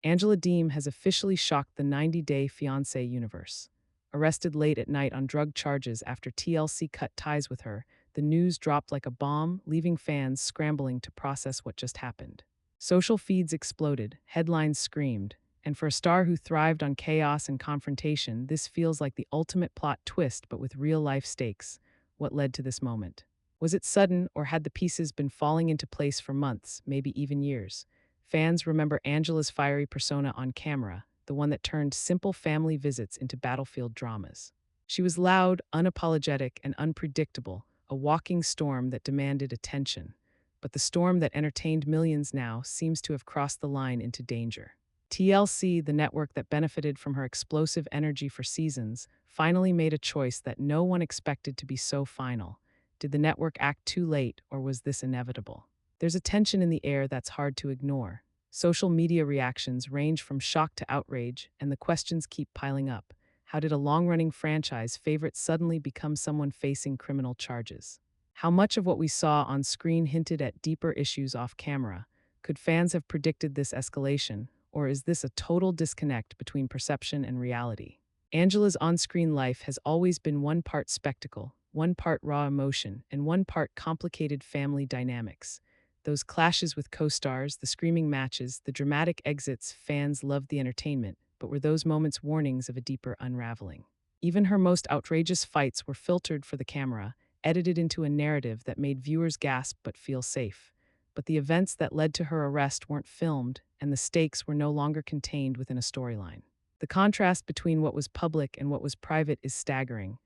Angela Deem has officially shocked the 90-day Fiancé universe. Arrested late at night on drug charges after TLC cut ties with her, the news dropped like a bomb, leaving fans scrambling to process what just happened. Social feeds exploded, headlines screamed, and for a star who thrived on chaos and confrontation, this feels like the ultimate plot twist but with real-life stakes. What led to this moment? Was it sudden, or had the pieces been falling into place for months, maybe even years? Fans remember Angela's fiery persona on camera, the one that turned simple family visits into battlefield dramas. She was loud, unapologetic, and unpredictable, a walking storm that demanded attention. But the storm that entertained millions now seems to have crossed the line into danger. TLC, the network that benefited from her explosive energy for seasons, finally made a choice that no one expected to be so final. Did the network act too late, or was this inevitable? There's a tension in the air that's hard to ignore. Social media reactions range from shock to outrage, and the questions keep piling up. How did a long-running franchise favorite suddenly become someone facing criminal charges? How much of what we saw on screen hinted at deeper issues off camera? Could fans have predicted this escalation, or is this a total disconnect between perception and reality? Angela's on-screen life has always been one part spectacle, one part raw emotion, and one part complicated family dynamics. Those clashes with co-stars, the screaming matches, the dramatic exits, fans loved the entertainment, but were those moments warnings of a deeper unraveling? Even her most outrageous fights were filtered for the camera, edited into a narrative that made viewers gasp but feel safe. But the events that led to her arrest weren't filmed, and the stakes were no longer contained within a storyline. The contrast between what was public and what was private is staggering.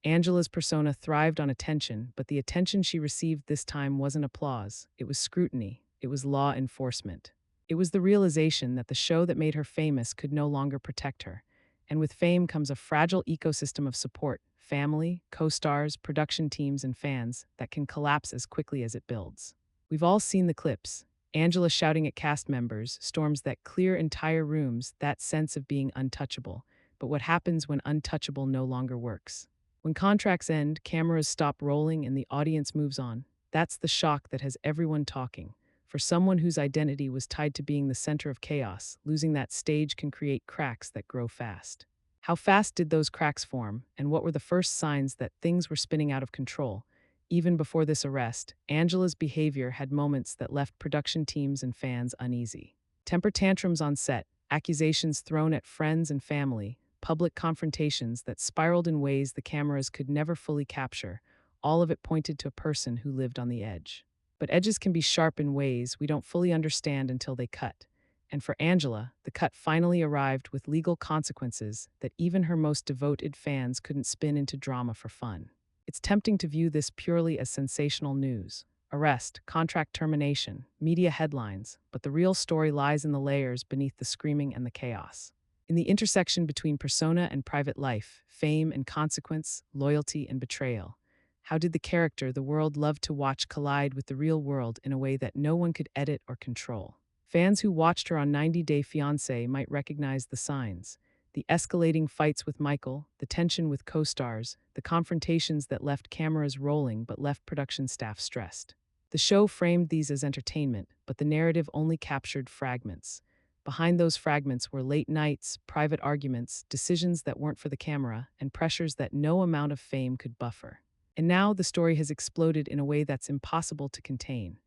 Angela's persona thrived on attention, but the attention she received this time wasn't applause. It was scrutiny. It was law enforcement. It was the realization that the show that made her famous could no longer protect her. And with fame comes a fragile ecosystem of support: family, co-stars, production teams, and fans that can collapse as quickly as it builds. We've all seen the clips. Angela shouting at cast members, storms that clear entire rooms, that sense of being untouchable. But what happens when untouchable no longer works? When contracts end, cameras stop rolling, and the audience moves on. That's the shock that has everyone talking. For someone whose identity was tied to being the center of chaos, losing that stage can create cracks that grow fast. How fast did those cracks form, and what were the first signs that things were spinning out of control? Even before this arrest, Angela's behavior had moments that left production teams and fans uneasy. Temper tantrums on set, accusations thrown at friends and family, public confrontations that spiraled in ways the cameras could never fully capture. All of it pointed to a person who lived on the edge. But edges can be sharp in ways we don't fully understand until they cut. And for Angela, the cut finally arrived with legal consequences that even her most devoted fans couldn't spin into drama for fun. It's tempting to view this purely as sensational news: arrest, contract termination, media headlines, but the real story lies in the layers beneath the screaming and the chaos. In the intersection between persona and private life, fame and consequence, loyalty and betrayal. How did the character the world loved to watch collide with the real world in a way that no one could edit or control? Fans who watched her on 90-Day Fiancé might recognize the signs: the escalating fights with Michael, the tension with co-stars, the confrontations that left cameras rolling but left production staff stressed. The show framed these as entertainment, but the narrative only captured fragments. Behind those fragments were late nights, private arguments, decisions that weren't for the camera, and pressures that no amount of fame could buffer. And now the story has exploded in a way that's impossible to contain.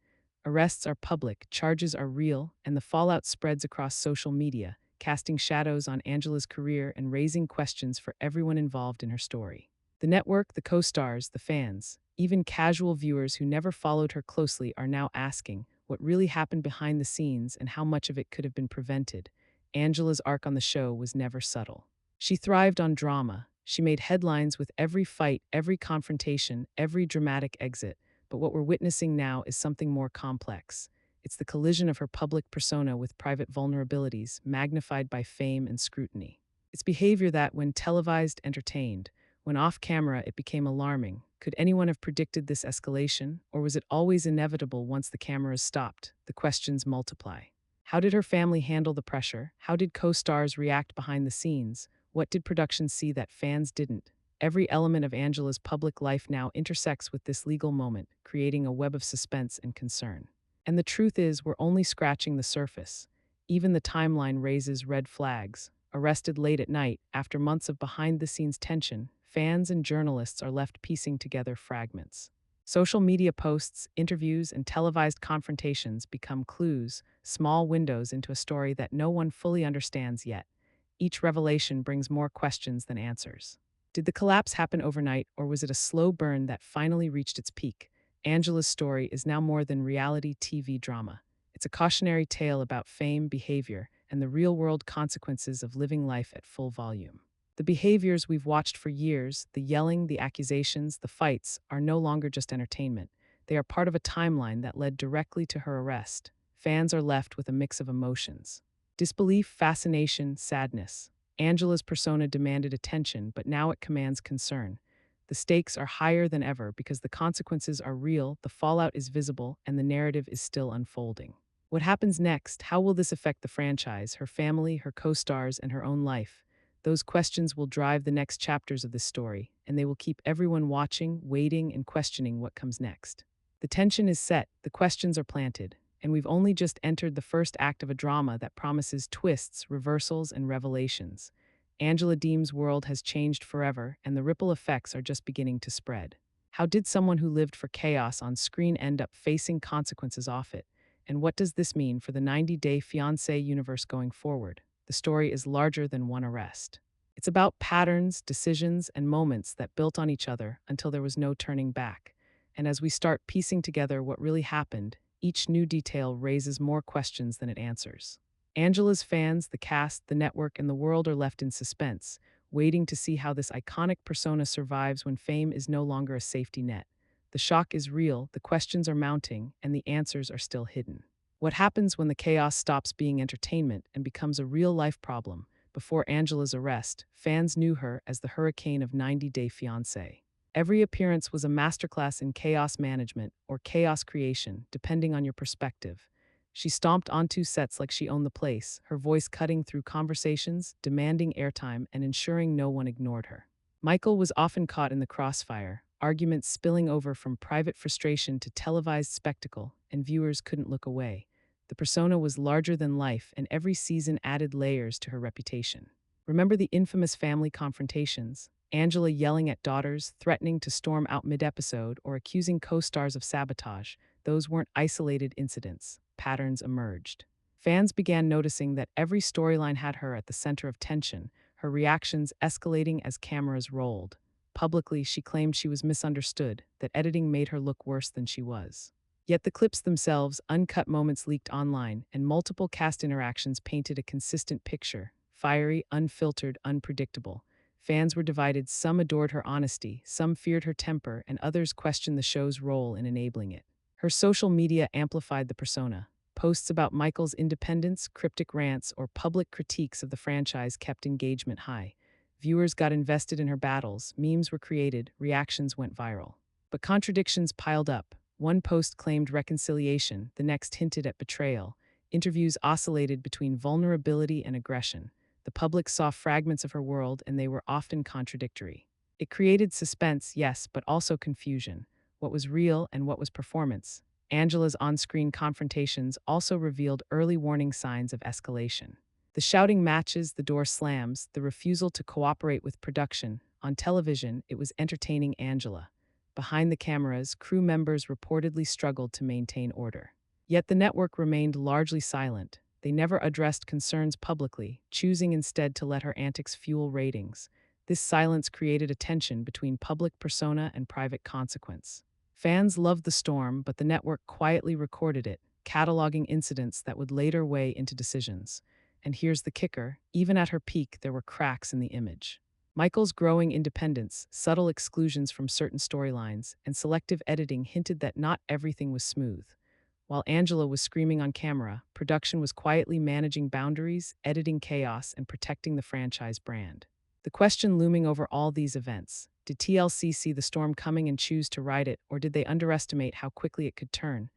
Arrests are public, charges are real, and the fallout spreads across social media, casting shadows on Angela's career and raising questions for everyone involved in her story. The network, the co-stars, the fans, even casual viewers who never followed her closely are now asking what really happened behind the scenes and how much of it could have been prevented. Angela's arc on the show was never subtle. She thrived on drama. She made headlines with every fight, every confrontation, every dramatic exit. But what we're witnessing now is something more complex. It's the collision of her public persona with private vulnerabilities, magnified by fame and scrutiny. It's behavior that, when televised, entertained. When off-camera, it became alarming. Could anyone have predicted this escalation, or was it always inevitable once the cameras stopped? The questions multiply. How did her family handle the pressure? How did co-stars react behind the scenes? What did production see that fans didn't? Every element of Angela's public life now intersects with this legal moment, creating a web of suspense and concern. And the truth is, we're only scratching the surface. Even the timeline raises red flags. Arrested late at night, after months of behind the scenes tension, fans and journalists are left piecing together fragments. Social media posts, interviews, and televised confrontations become clues, small windows into a story that no one fully understands yet. Each revelation brings more questions than answers. Did the collapse happen overnight, or was it a slow burn that finally reached its peak? Angela's story is now more than reality TV drama. It's a cautionary tale about fame, behavior, and the real world consequences of living life at full volume. The behaviors we've watched for years, the yelling, the accusations, the fights, are no longer just entertainment. They are part of a timeline that led directly to her arrest. Fans are left with a mix of emotions: disbelief, fascination, sadness. Angela's persona demanded attention, but now it commands concern. The stakes are higher than ever because the consequences are real, the fallout is visible, and the narrative is still unfolding. What happens next? How will this affect the franchise, her family, her co stars, and her own life? Those questions will drive the next chapters of this story, and they will keep everyone watching, waiting, and questioning what comes next. The tension is set, the questions are planted, and we've only just entered the first act of a drama that promises twists, reversals, and revelations. Angela Deem's world has changed forever, and the ripple effects are just beginning to spread. How did someone who lived for chaos on screen end up facing consequences off it? And what does this mean for the 90-day Fiancé universe going forward? The story is larger than one arrest. It's about patterns, decisions, and moments that built on each other until there was no turning back. And as we start piecing together what really happened, each new detail raises more questions than it answers. Angela's fans, the cast, the network, and the world are left in suspense, waiting to see how this iconic persona survives when fame is no longer a safety net. The shock is real, the questions are mounting, and the answers are still hidden. What happens when the chaos stops being entertainment and becomes a real-life problem? Before Angela's arrest, fans knew her as the hurricane of 90 Day Fiancé. Every appearance was a masterclass in chaos management or chaos creation, depending on your perspective. She stomped onto sets like she owned the place, her voice cutting through conversations, demanding airtime, and ensuring no one ignored her. Michael was often caught in the crossfire, arguments spilling over from private frustration to televised spectacle, and viewers couldn't look away. The persona was larger than life, and every season added layers to her reputation. Remember the infamous family confrontations? Angela yelling at daughters, threatening to storm out mid-episode, or accusing co-stars of sabotage. Those weren't isolated incidents. Patterns emerged. Fans began noticing that every storyline had her at the center of tension, her reactions escalating as cameras rolled. Publicly, she claimed she was misunderstood, that editing made her look worse than she was. Yet the clips themselves, uncut moments leaked online, and multiple cast interactions painted a consistent picture: fiery, unfiltered, unpredictable. Fans were divided. Some adored her honesty, some feared her temper, and others questioned the show's role in enabling it. Her social media amplified the persona. Posts about Michael's independence, cryptic rants, or public critiques of the franchise kept engagement high. Viewers got invested in her battles, memes were created, reactions went viral. But contradictions piled up. One post claimed reconciliation, the next hinted at betrayal. Interviews oscillated between vulnerability and aggression. The public saw fragments of her world, and they were often contradictory. It created suspense, yes, but also confusion. What was real and what was performance? Angela's on-screen confrontations also revealed early warning signs of escalation. The shouting matches, the door slams, the refusal to cooperate with production. On television, it was entertaining Angela. Behind the cameras, crew members reportedly struggled to maintain order. Yet the network remained largely silent. They never addressed concerns publicly, choosing instead to let her antics fuel ratings. This silence created a tension between public persona and private consequence. Fans loved the storm, but the network quietly recorded it, cataloging incidents that would later weigh into decisions. And here's the kicker: even at her peak, there were cracks in the image. Michael's growing independence, subtle exclusions from certain storylines, and selective editing hinted that not everything was smooth. While Angela was screaming on camera, production was quietly managing boundaries, editing chaos, and protecting the franchise brand. The question looming over all these events: did TLC see the storm coming and choose to ride it, or did they underestimate how quickly it could turn?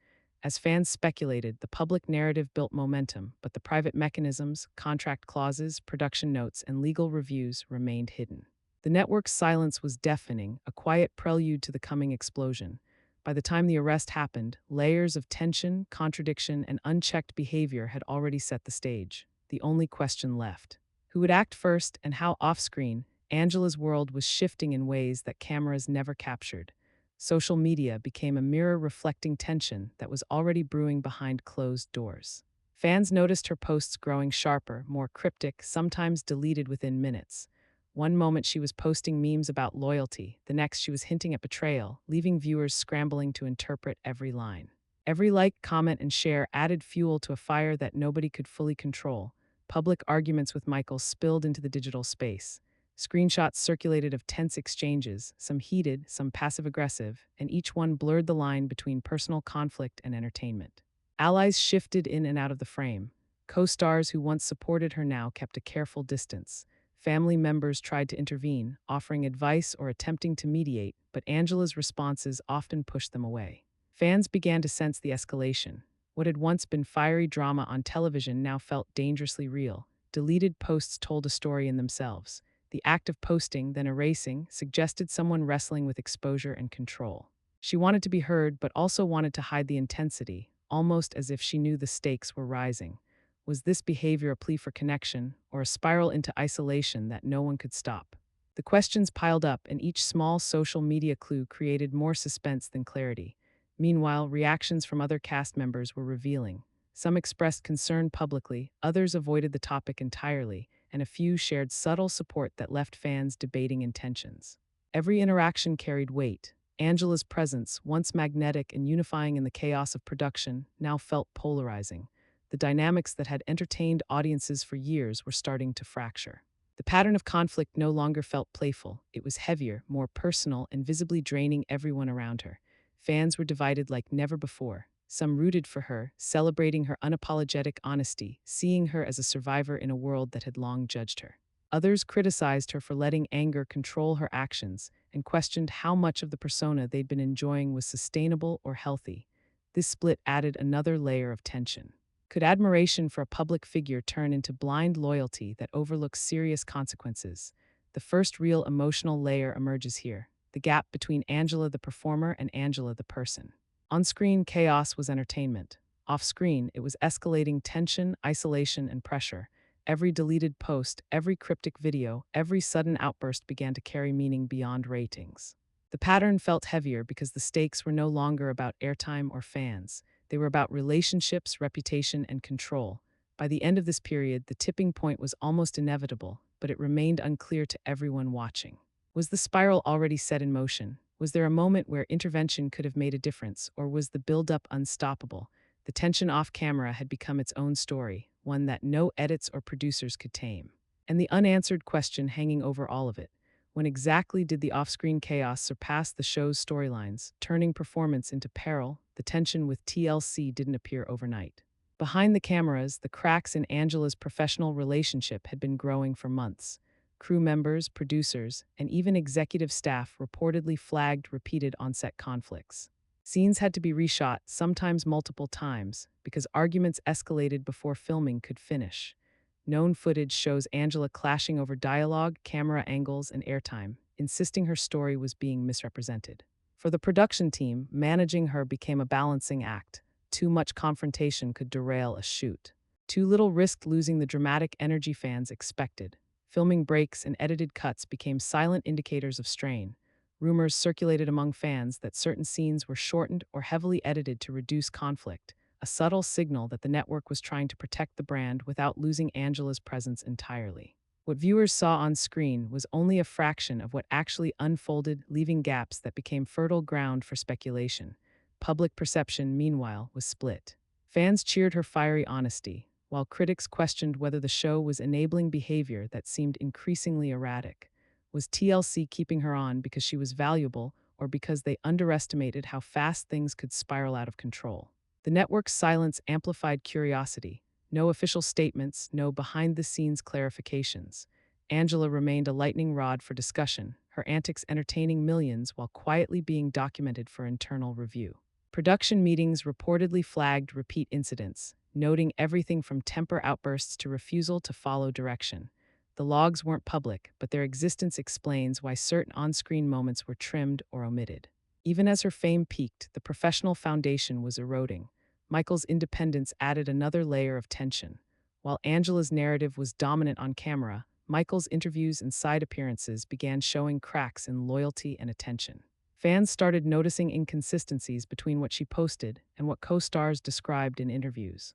As fans speculated, the public narrative built momentum, but the private mechanisms, contract clauses, production notes, and legal reviews remained hidden. The network's silence was deafening, a quiet prelude to the coming explosion. By the time the arrest happened, layers of tension, contradiction, and unchecked behavior had already set the stage. The only question left: who would act first and how off-screen? Angela's world was shifting in ways that cameras never captured. Social media became a mirror reflecting tension that was already brewing behind closed doors. Fans noticed her posts growing sharper, more cryptic, sometimes deleted within minutes. One moment she was posting memes about loyalty, the next she was hinting at betrayal, leaving viewers scrambling to interpret every line. Every like, comment, and share added fuel to a fire that nobody could fully control. Public arguments with Michael spilled into the digital space. Screenshots circulated of tense exchanges, some heated, some passive-aggressive, and each one blurred the line between personal conflict and entertainment. Allies shifted in and out of the frame. Co-stars who once supported her now kept a careful distance. Family members tried to intervene, offering advice or attempting to mediate, but Angela's responses often pushed them away. Fans began to sense the escalation. What had once been fiery drama on television now felt dangerously real. Deleted posts told a story in themselves. The act of posting, then erasing, suggested someone wrestling with exposure and control. She wanted to be heard, but also wanted to hide the intensity, almost as if she knew the stakes were rising. Was this behavior a plea for connection, or a spiral into isolation that no one could stop? The questions piled up, and each small social media clue created more suspense than clarity. Meanwhile, reactions from other cast members were revealing. Some expressed concern publicly, others avoided the topic entirely, and a few shared subtle support that left fans debating intentions. Every interaction carried weight. Angela's presence, once magnetic and unifying in the chaos of production, now felt polarizing. The dynamics that had entertained audiences for years were starting to fracture. The pattern of conflict no longer felt playful. It was heavier, more personal, and visibly draining everyone around her. Fans were divided like never before. Some rooted for her, celebrating her unapologetic honesty, seeing her as a survivor in a world that had long judged her. Others criticized her for letting anger control her actions and questioned how much of the persona they'd been enjoying was sustainable or healthy. This split added another layer of tension. Could admiration for a public figure turn into blind loyalty that overlooks serious consequences? The first real emotional layer emerges here: the gap between Angela the performer and Angela the person. On-screen chaos was entertainment. Off-screen, it was escalating tension, isolation, and pressure. Every deleted post, every cryptic video, every sudden outburst began to carry meaning beyond ratings. The pattern felt heavier because the stakes were no longer about airtime or fans. They were about relationships, reputation, and control. By the end of this period, the tipping point was almost inevitable, but it remained unclear to everyone watching. Was the spiral already set in motion? Was there a moment where intervention could have made a difference, or was the buildup unstoppable? The tension off camera had become its own story, one that no edits or producers could tame. And the unanswered question hanging over all of it: when exactly did the off-screen chaos surpass the show's storylines, turning performance into peril? The tension with TLC didn't appear overnight. Behind the cameras, the cracks in Angela's professional relationship had been growing for months. Crew members, producers, and even executive staff reportedly flagged repeated on-set conflicts. Scenes had to be reshot, sometimes multiple times, because arguments escalated before filming could finish. Known footage shows Angela clashing over dialogue, camera angles, and airtime, insisting her story was being misrepresented. For the production team, managing her became a balancing act. Too much confrontation could derail a shoot. Too little risked losing the dramatic energy fans expected. Filming breaks and edited cuts became silent indicators of strain. Rumors circulated among fans that certain scenes were shortened or heavily edited to reduce conflict, a subtle signal that the network was trying to protect the brand without losing Angela's presence entirely. What viewers saw on screen was only a fraction of what actually unfolded, leaving gaps that became fertile ground for speculation. Public perception, meanwhile, was split. Fans cheered her fiery honesty, while critics questioned whether the show was enabling behavior that seemed increasingly erratic. Was TLC keeping her on because she was valuable, or because they underestimated how fast things could spiral out of control? The network's silence amplified curiosity. No official statements, no behind-the-scenes clarifications. Angela remained a lightning rod for discussion, her antics entertaining millions while quietly being documented for internal review. Production meetings reportedly flagged repeat incidents, noting everything from temper outbursts to refusal to follow direction. The logs weren't public, but their existence explains why certain on-screen moments were trimmed or omitted. Even as her fame peaked, the professional foundation was eroding. Michael's independence added another layer of tension. While Angela's narrative was dominant on camera, Michael's interviews and side appearances began showing cracks in loyalty and attention. Fans started noticing inconsistencies between what she posted and what co-stars described in interviews.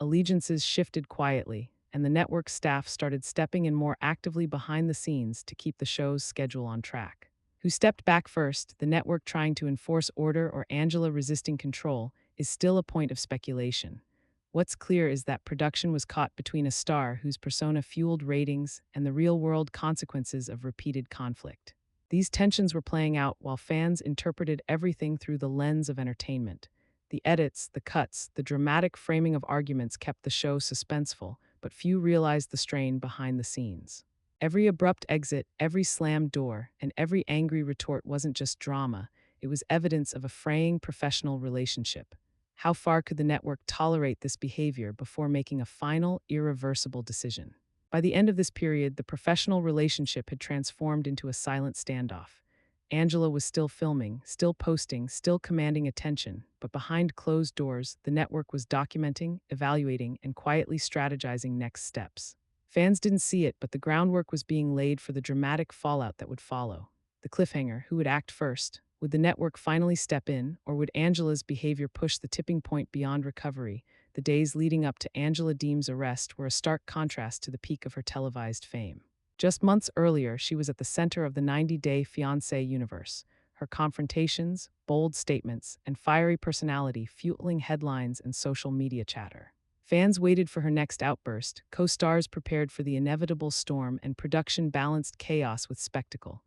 Allegiances shifted quietly, and the network staff started stepping in more actively behind the scenes to keep the show's schedule on track. Who stepped back first, the network trying to enforce order or Angela resisting control, is still a point of speculation. What's clear is that production was caught between a star whose persona fueled ratings and the real-world consequences of repeated conflict. These tensions were playing out while fans interpreted everything through the lens of entertainment. The edits, the cuts, the dramatic framing of arguments kept the show suspenseful, but few realized the strain behind the scenes. Every abrupt exit, every slammed door, and every angry retort wasn't just drama, it was evidence of a fraying professional relationship. How far could the network tolerate this behavior before making a final, irreversible decision? By the end of this period, the professional relationship had transformed into a silent standoff. Angela was still filming, still posting, still commanding attention, but behind closed doors, the network was documenting, evaluating, and quietly strategizing next steps. Fans didn't see it, but the groundwork was being laid for the dramatic fallout that would follow. The cliffhanger: who would act first? Would the network finally step in, or would Angela's behavior push the tipping point beyond recovery? The days leading up to Angela Deem's arrest were a stark contrast to the peak of her televised fame. Just months earlier, she was at the center of the 90-day Fiancé universe. Her confrontations, bold statements, and fiery personality fueling headlines and social media chatter. Fans waited for her next outburst, co-stars prepared for the inevitable storm, and production balanced chaos with spectacle.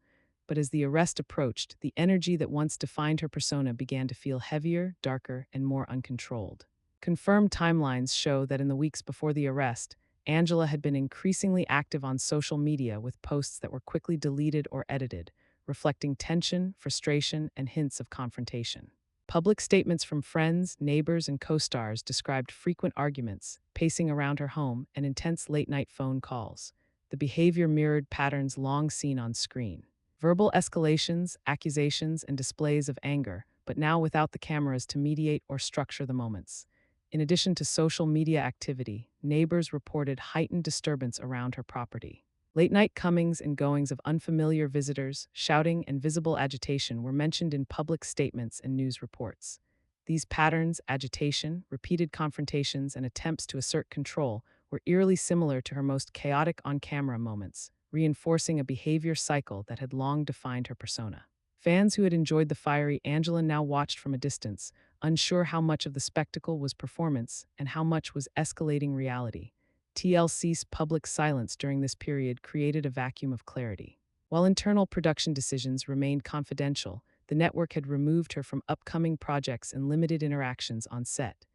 But as the arrest approached, the energy that once defined her persona began to feel heavier, darker, and more uncontrolled. Confirmed timelines show that in the weeks before the arrest, Angela had been increasingly active on social media with posts that were quickly deleted or edited, reflecting tension, frustration, and hints of confrontation. Public statements from friends, neighbors, and co-stars described frequent arguments, pacing around her home, and intense late-night phone calls. The behavior mirrored patterns long seen on screen. Verbal escalations, accusations, and displays of anger, but now without the cameras to mediate or structure the moments. In addition to social media activity, neighbors reported heightened disturbance around her property. Late-night comings and goings of unfamiliar visitors, shouting, and visible agitation were mentioned in public statements and news reports. These patterns, agitation, repeated confrontations, and attempts to assert control, were eerily similar to her most chaotic on-camera moments, reinforcing a behavior cycle that had long defined her persona. Fans who had enjoyed the fiery Angela now watched from a distance, unsure how much of the spectacle was performance and how much was escalating reality. TLC's public silence during this period created a vacuum of clarity. While internal production decisions remained confidential, the network had removed her from upcoming projects and limited interactions on set.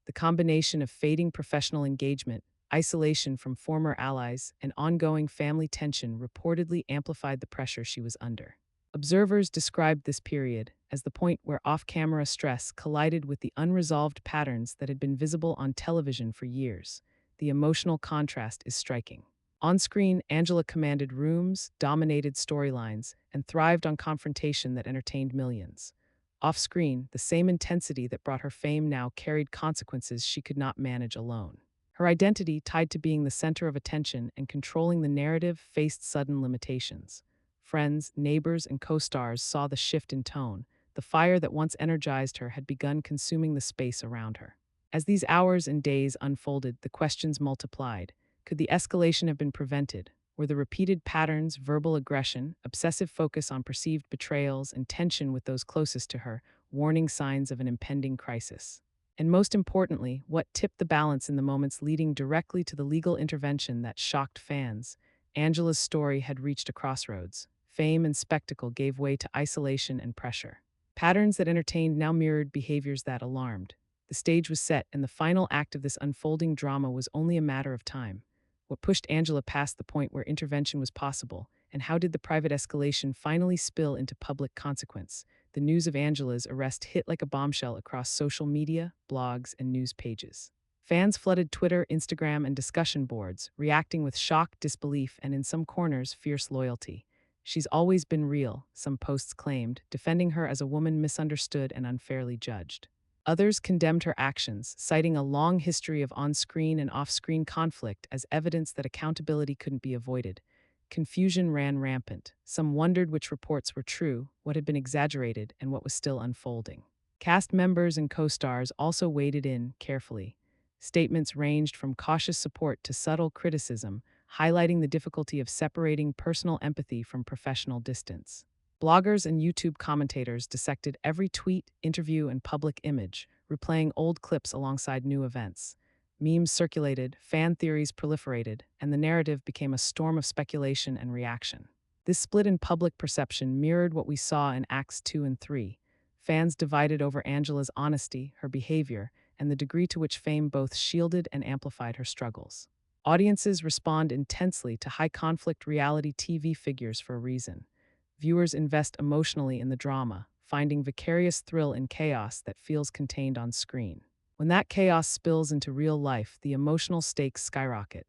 The combination of fading professional engagement, isolation from former allies, and ongoing family tension reportedly amplified the pressure she was under. Observers described this period as the point where off-camera stress collided with the unresolved patterns that had been visible on television for years. The emotional contrast is striking. On screen, Angela commanded rooms, dominated storylines, and thrived on confrontation that entertained millions. Off-screen, the same intensity that brought her fame now carried consequences she could not manage alone. Her identity, tied to being the center of attention and controlling the narrative, faced sudden limitations. Friends, neighbors, and co-stars saw the shift in tone. The fire that once energized her had begun consuming the space around her. As these hours and days unfolded, the questions multiplied. Could the escalation have been prevented? Were the repeated patterns, verbal aggression, obsessive focus on perceived betrayals, and tension with those closest to her, warning signs of an impending crisis? And most importantly, what tipped the balance in the moments leading directly to the legal intervention that shocked fans? Angela's story had reached a crossroads. Fame and spectacle gave way to isolation and pressure. Patterns that entertained now mirrored behaviors that alarmed. The stage was set, and the final act of this unfolding drama was only a matter of time. What pushed Angela past the point where intervention was possible, and how did the private escalation finally spill into public consequence? The news of Angela's arrest hit like a bombshell across social media, blogs, and news pages. Fans flooded Twitter, Instagram, and discussion boards, reacting with shock, disbelief, and in some corners, fierce loyalty. She's always been real, some posts claimed, defending her as a woman misunderstood and unfairly judged. Others condemned her actions, citing a long history of on-screen and off-screen conflict as evidence that accountability couldn't be avoided. Confusion ran rampant. Some wondered which reports were true, what had been exaggerated, and what was still unfolding. Cast members and co-stars also waded in carefully. Statements ranged from cautious support to subtle criticism, highlighting the difficulty of separating personal empathy from professional distance. Bloggers and YouTube commentators dissected every tweet, interview, and public image, replaying old clips alongside new events. Memes circulated, fan theories proliferated, and the narrative became a storm of speculation and reaction. This split in public perception mirrored what we saw in Acts 2 and 3. Fans divided over Angela's honesty, her behavior, and the degree to which fame both shielded and amplified her struggles. Audiences respond intensely to high-conflict reality TV figures for a reason. Viewers invest emotionally in the drama, finding vicarious thrill in chaos that feels contained on screen. When that chaos spills into real life, the emotional stakes skyrocket.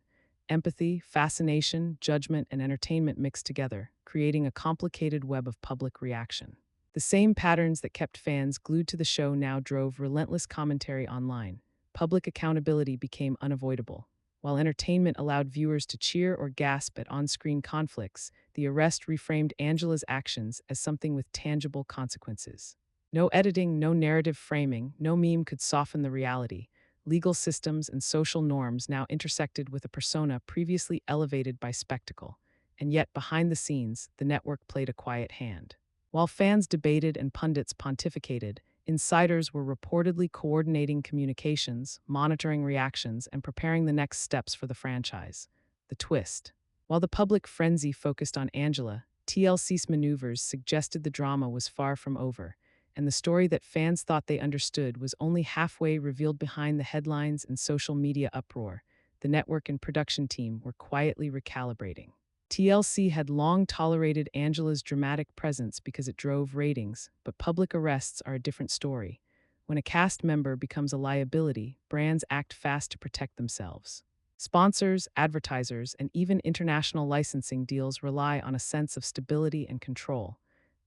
Empathy, fascination, judgment, and entertainment mix together, creating a complicated web of public reaction. The same patterns that kept fans glued to the show now drove relentless commentary online. Public accountability became unavoidable. While entertainment allowed viewers to cheer or gasp at on-screen conflicts, the arrest reframed Angela's actions as something with tangible consequences. No editing, no narrative framing, no meme could soften the reality. Legal systems and social norms now intersected with a persona previously elevated by spectacle. And yet, behind the scenes, the network played a quiet hand. While fans debated and pundits pontificated, insiders were reportedly coordinating communications, monitoring reactions, and preparing the next steps for the franchise. The twist. While the public frenzy focused on Angela, TLC's maneuvers suggested the drama was far from over, and the story that fans thought they understood was only halfway revealed behind the headlines and social media uproar. The network and production team were quietly recalibrating. TLC had long tolerated Angela's dramatic presence because it drove ratings, but public arrests are a different story. When a cast member becomes a liability, brands act fast to protect themselves. Sponsors, advertisers, and even international licensing deals rely on a sense of stability and control.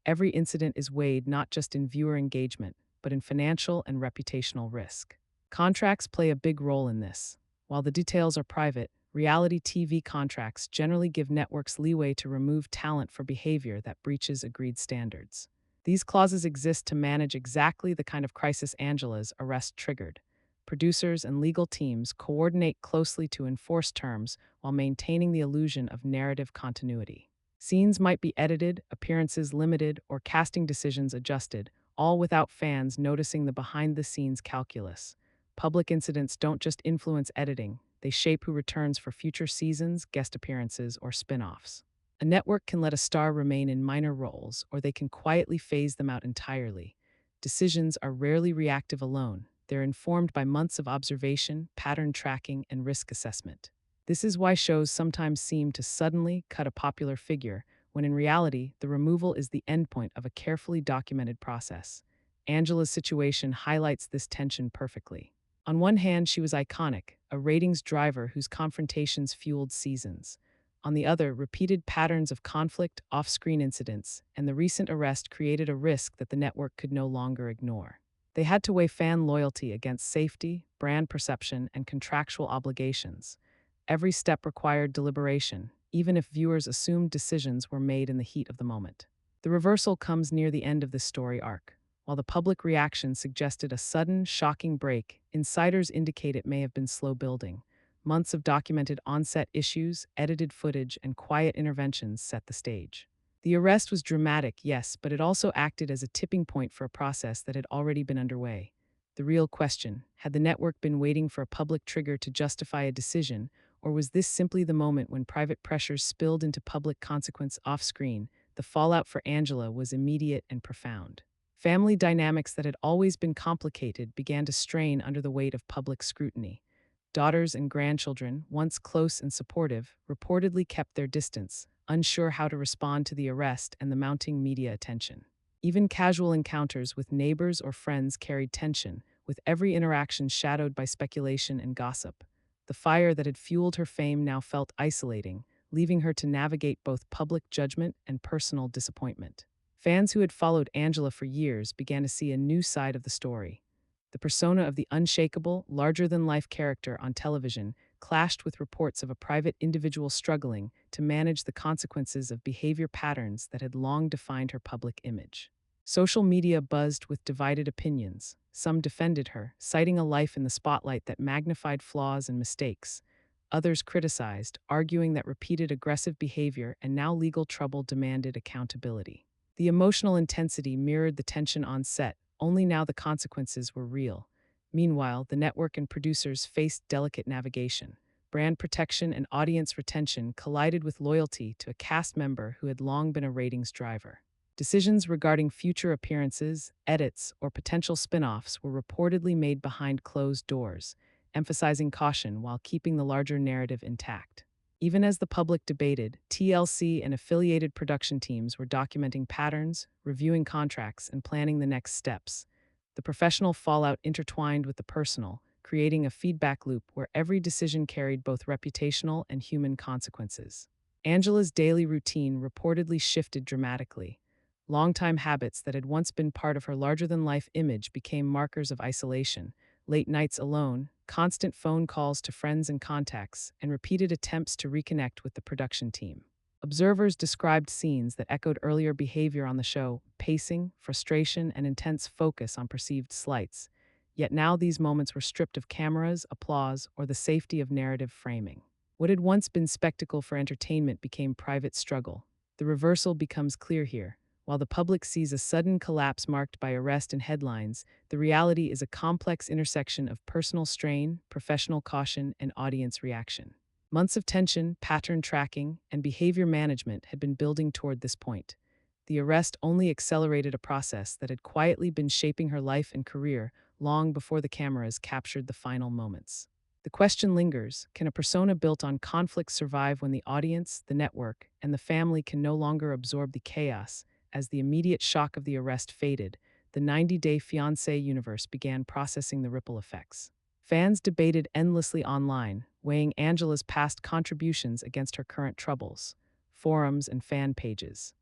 Every incident is weighed not just in viewer engagement, but in financial and reputational risk. Contracts play a big role in this. While the details are private, reality TV contracts generally give networks leeway to remove talent for behavior that breaches agreed standards. These clauses exist to manage exactly the kind of crisis Angela's arrest triggered. Producers and legal teams coordinate closely to enforce terms while maintaining the illusion of narrative continuity. Scenes might be edited, appearances limited, or casting decisions adjusted, all without fans noticing the behind-the-scenes calculus. Public incidents don't just influence editing, they shape who returns for future seasons, guest appearances, or spin-offs. A network can let a star remain in minor roles, or they can quietly phase them out entirely. Decisions are rarely reactive alone. They're informed by months of observation, pattern tracking, and risk assessment. This is why shows sometimes seem to suddenly cut a popular figure, when in reality, the removal is the endpoint of a carefully documented process. Angela's situation highlights this tension perfectly. On one hand, she was iconic, a ratings driver whose confrontations fueled seasons. On the other, repeated patterns of conflict, off-screen incidents, and the recent arrest created a risk that the network could no longer ignore. They had to weigh fan loyalty against safety, brand perception, and contractual obligations. Every step required deliberation, even if viewers assumed decisions were made in the heat of the moment. The reversal comes near the end of this story arc. While the public reaction suggested a sudden, shocking break, insiders indicate it may have been slow building. Months of documented on-set issues, edited footage, and quiet interventions set the stage. The arrest was dramatic, yes, but it also acted as a tipping point for a process that had already been underway. The real question: had the network been waiting for a public trigger to justify a decision, or was this simply the moment when private pressures spilled into public consequence off-screen? The fallout for Angela was immediate and profound. Family dynamics that had always been complicated began to strain under the weight of public scrutiny. Daughters and grandchildren, once close and supportive, reportedly kept their distance, unsure how to respond to the arrest and the mounting media attention. Even casual encounters with neighbors or friends carried tension, with every interaction shadowed by speculation and gossip. The fire that had fueled her fame now felt isolating, leaving her to navigate both public judgment and personal disappointment. Fans who had followed Angela for years began to see a new side of the story. The persona of the unshakable, larger than life character on television clashed with reports of a private individual struggling to manage the consequences of behavior patterns that had long defined her public image. Social media buzzed with divided opinions. Some defended her, citing a life in the spotlight that magnified flaws and mistakes. Others criticized, arguing that repeated aggressive behavior and now legal trouble demanded accountability. The emotional intensity mirrored the tension on set, only now the consequences were real. Meanwhile, the network and producers faced delicate navigation. Brand protection and audience retention collided with loyalty to a cast member who had long been a ratings driver. Decisions regarding future appearances, edits, or potential spin-offs were reportedly made behind closed doors, emphasizing caution while keeping the larger narrative intact. Even as the public debated, TLC and affiliated production teams were documenting patterns, reviewing contracts, and planning the next steps. The professional fallout intertwined with the personal, creating a feedback loop where every decision carried both reputational and human consequences. Angela's daily routine reportedly shifted dramatically. Longtime habits that had once been part of her larger-than-life image became markers of isolation. Late nights alone, constant phone calls to friends and contacts, and repeated attempts to reconnect with the production team. Observers described scenes that echoed earlier behavior on the show: pacing, frustration, and intense focus on perceived slights. Yet now these moments were stripped of cameras, applause, or the safety of narrative framing. What had once been spectacle for entertainment became private struggle. The reversal becomes clear here. While the public sees a sudden collapse marked by arrest and headlines, the reality is a complex intersection of personal strain, professional caution, and audience reaction. Months of tension, pattern tracking, and behavior management had been building toward this point. The arrest only accelerated a process that had quietly been shaping her life and career long before the cameras captured the final moments. The question lingers: can a persona built on conflict survive when the audience, the network, and the family can no longer absorb the chaos? As the immediate shock of the arrest faded, the 90-day Fiancé universe began processing the ripple effects. Fans debated endlessly online, weighing Angela's past contributions against her current troubles. Forums and fan pages,